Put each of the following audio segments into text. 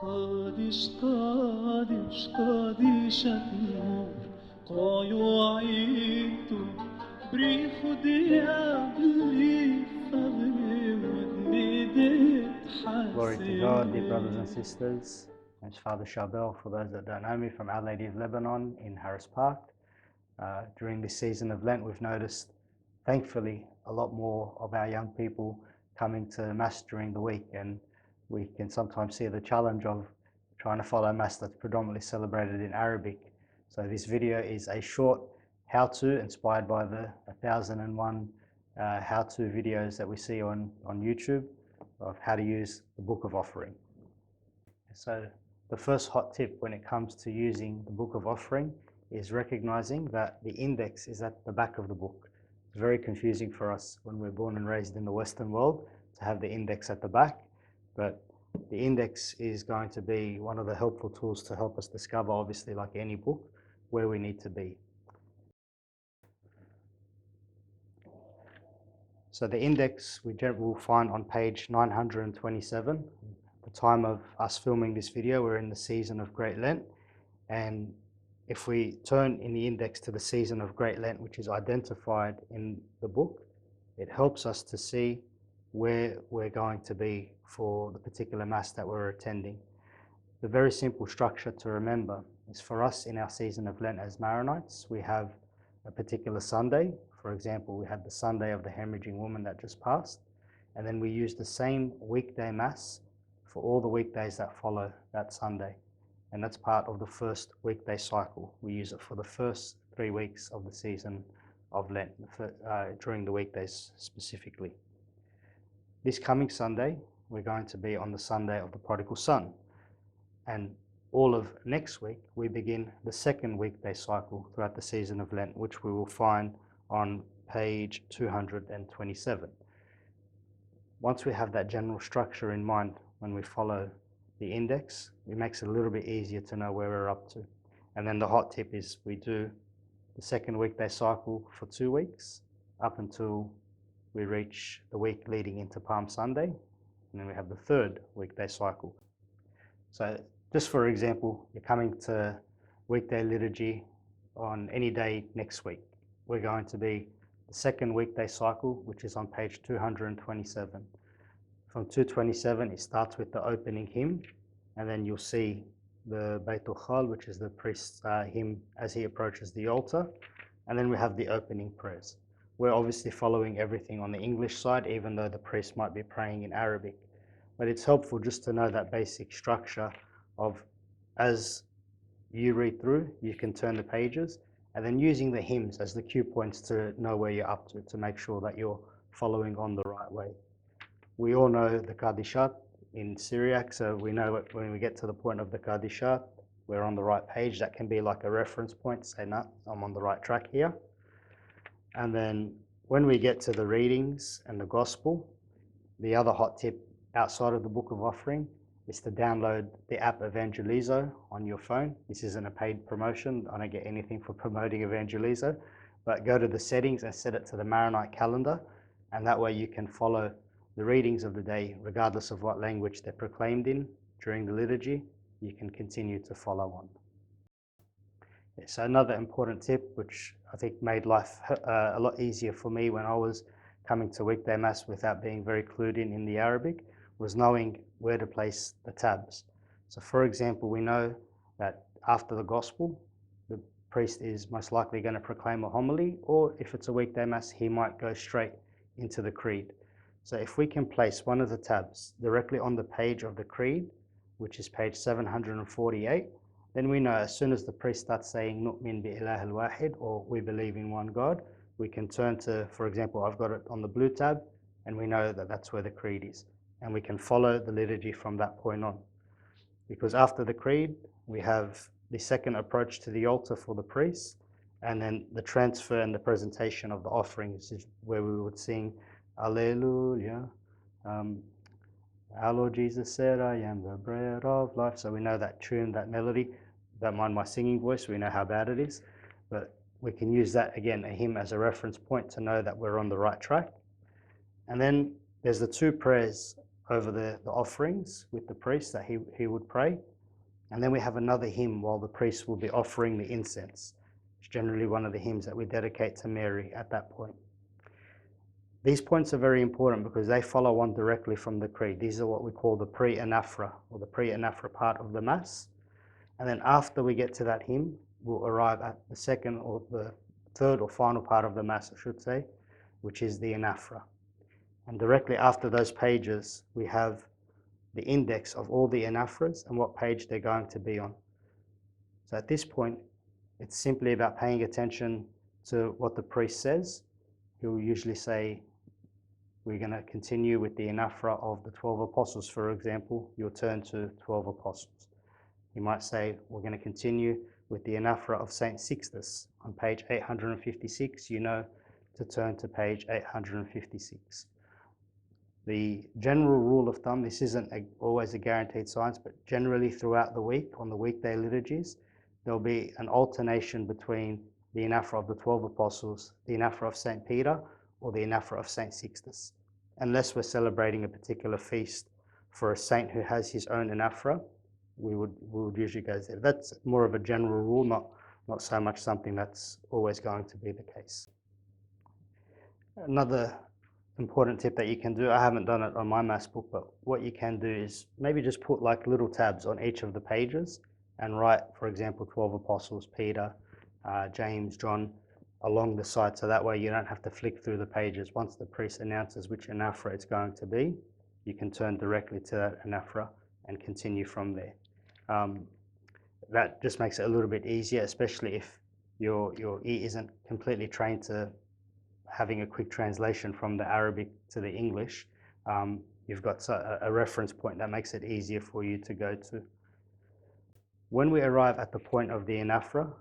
قادش قادش قادش النور قايو عيدو بريخو ديابلي فغري ودميدت Glory to God, dear brothers and حسين. sisters. It's Father Charbel, for those that don't know me, from Our Lady of Lebanon in Harris Park. During this season of Lent, we've noticed, thankfully, a lot more of our young people coming to Mass during the week, and we can sometimes see the challenge of trying to follow Mass that's predominantly celebrated in Arabic. So this video is a short how-to inspired by the 1001 how-to videos that we see on YouTube of how to use the Book of Offering. So the first hot tip when it comes to using the Book of Offering is recognizing that the index is at the back of the book. It's very confusing for us when we're born and raised in the Western world to have the index at the back, but the index is going to be one of the helpful tools to help us discover, obviously like any book, where we need to be. So the index we will find on page 927. At the time of us filming this video, we're in the season of Great Lent, and if we turn in the index to the season of Great Lent, which is identified in the book, it helps us to see where we're going to be for the particular Mass that we're attending. The very simple structure to remember is, for us in our season of Lent as Maronites, we have a particular Sunday. For example, we had the Sunday of the hemorrhaging woman that just passed, and then we use the same weekday Mass for all the weekdays that follow that Sunday. And that's part of the first weekday cycle. We use it for the first 3 weeks of the season of Lent, during the weekdays specifically. This coming Sunday, we're going to be on the Sunday of the Prodigal Son. And all of next week, we begin the second weekday cycle throughout the season of Lent, which we will find on page 227. Once we have that general structure in mind when we follow the index, it makes it a little bit easier to know where we're up to. And then the hot tip is we do the second weekday cycle for 2 weeks up until we reach the week leading into Palm Sunday, and then we have the third weekday cycle. So just for example, you're coming to weekday liturgy on any day next week. We're going to be the second weekday cycle, which is on page 227. From 227, it starts with the opening hymn, and then you'll see the Beitul Khal, which is the priest's hymn as he approaches the altar, and then we have the opening prayers. We're obviously following everything on the English side, even though the priest might be praying in Arabic. But it's helpful just to know that basic structure of, as you read through, you can turn the pages, and then using the hymns as the cue points to know where you're up to make sure that you're following on the right way. We all know the Kadishat in Syriac, so we know that when we get to the point of the Kadishat, we're on the right page. That can be like a reference point, say, no, I'm on the right track here. And then when we get to the readings and the Gospel, the other hot tip outside of the Book of Offering is to download the app Evangelizo on your phone. This isn't a paid promotion. I don't get anything for promoting Evangelizo, but go to the settings and set it to the Maronite calendar, and that way you can follow the readings of the day regardless of what language they're proclaimed in during the liturgy. You can continue to follow on. So another important tip, which I think made life a lot easier for me when I was coming to weekday Mass without being very clued in the Arabic, was knowing where to place the tabs. So for example, we know that after the Gospel, the priest is most likely going to proclaim a homily, or if it's a weekday Mass, he might go straight into the Creed. So if we can place one of the tabs directly on the page of the Creed, which is page 748, then we know as soon as the priest starts saying Nu'min bi-ilah al-wahid, or we believe in one God, we can turn to, for example, I've got it on the blue tab, and we know that that's where the Creed is. And we can follow the liturgy from that point on. Because after the Creed, we have the second approach to the altar for the priest, and then the transfer and the presentation of the offerings is where we would sing Alleluia. Our Lord Jesus said, I am the bread of life. So we know that tune, that melody. Don't mind my singing voice, we know how bad it is. But we can use that, again, a hymn as a reference point to know that we're on the right track. And then there's the 2 prayers over the offerings with the priest that he would pray. And then we have another hymn while the priest will be offering the incense. It's generally one of the hymns that we dedicate to Mary at that point. These points are very important because they follow on directly from the creed. These are what we call the pre-anaphora, or the pre-anaphora part of the Mass. And then after we get to that hymn, we'll arrive at the second or the third or final part of the Mass, I should say, which is the anaphora. And directly after those pages, we have the index of all the anaphoras and what page they're going to be on. So at this point, it's simply about paying attention to what the priest says. He'll usually say, we're going to continue with the anaphora of the 12 apostles, for example. You'll turn to 12 apostles. He might say, we're going to continue with the anaphora of Saint Sixtus on page 856. You know to turn to page 856. The general rule of thumb, this isn't always a guaranteed science, but generally throughout the week, on the weekday liturgies, there'll be an alternation between the anaphora of the 12 apostles, the anaphora of St. Peter, or the anaphora of St. Sixtus. Unless we're celebrating a particular feast for a saint who has his own anaphora, we would usually go there. That's more of a general rule, not so much something that's always going to be the case. Another important tip that you can do, I haven't done it on my Mass book, but what you can do is maybe just put like little tabs on each of the pages and write, for example, 12 apostles, Peter, James, John, along the side, so that way you don't have to flick through the pages. Once the priest announces which anaphora it's going to be, you can turn directly to that anaphora and continue from there. That just makes it a little bit easier, especially if your ear isn't completely trained to having a quick translation from the Arabic to the English. You've got a reference point that makes it easier for you to go to. When we arrive at the point of the anaphora,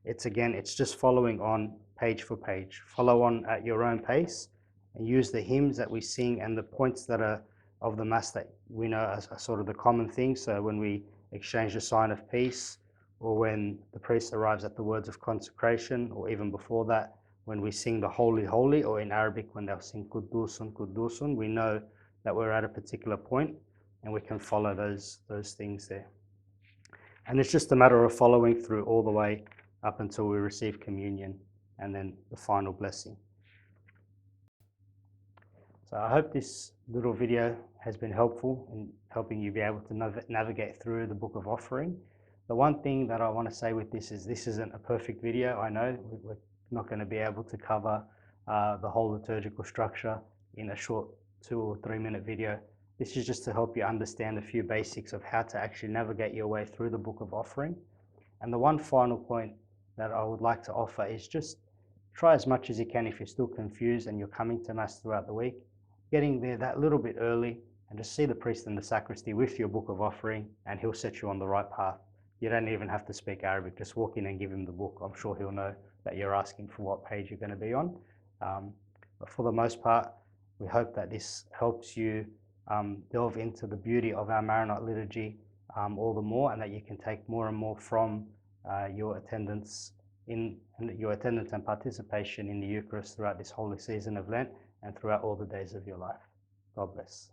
it's just following on page for page. Follow on at your own pace and use the hymns that we sing and the points that are of the Mass that we know as sort of the common things. So when we exchange the sign of peace, or when the priest arrives at the words of consecration, or even before that, when we sing the Holy, Holy, or in Arabic when they'll sing Kuddusun, Kuddusun, we know that we're at a particular point and we can follow those things there. And it's just a matter of following through all the way up until we receive communion and then the final blessing. So I hope this little video has been helpful in helping you be able to navigate through the Book of Offering. The one thing that I want to say with this isn't a perfect video. I know we're not going to be able to cover the whole liturgical structure in a short 2 or 3 minute video. This is just to help you understand a few basics of how to actually navigate your way through the Book of Offering. And the one final point that I would like to offer is just try as much as you can, if you're still confused and you're coming to Mass throughout the week, getting there that little bit early and just see the priest in the sacristy with your Book of Offering, and he'll set you on the right path. You don't even have to speak Arabic, just walk in and give him the book. I'm sure he'll know that you're asking for what page you're going to be on. But for the most part, we hope that this helps you delve into the beauty of our Maronite liturgy all the more, and that you can take more and more from your attendance and participation in the Eucharist throughout this holy season of Lent and throughout all the days of your life. God bless.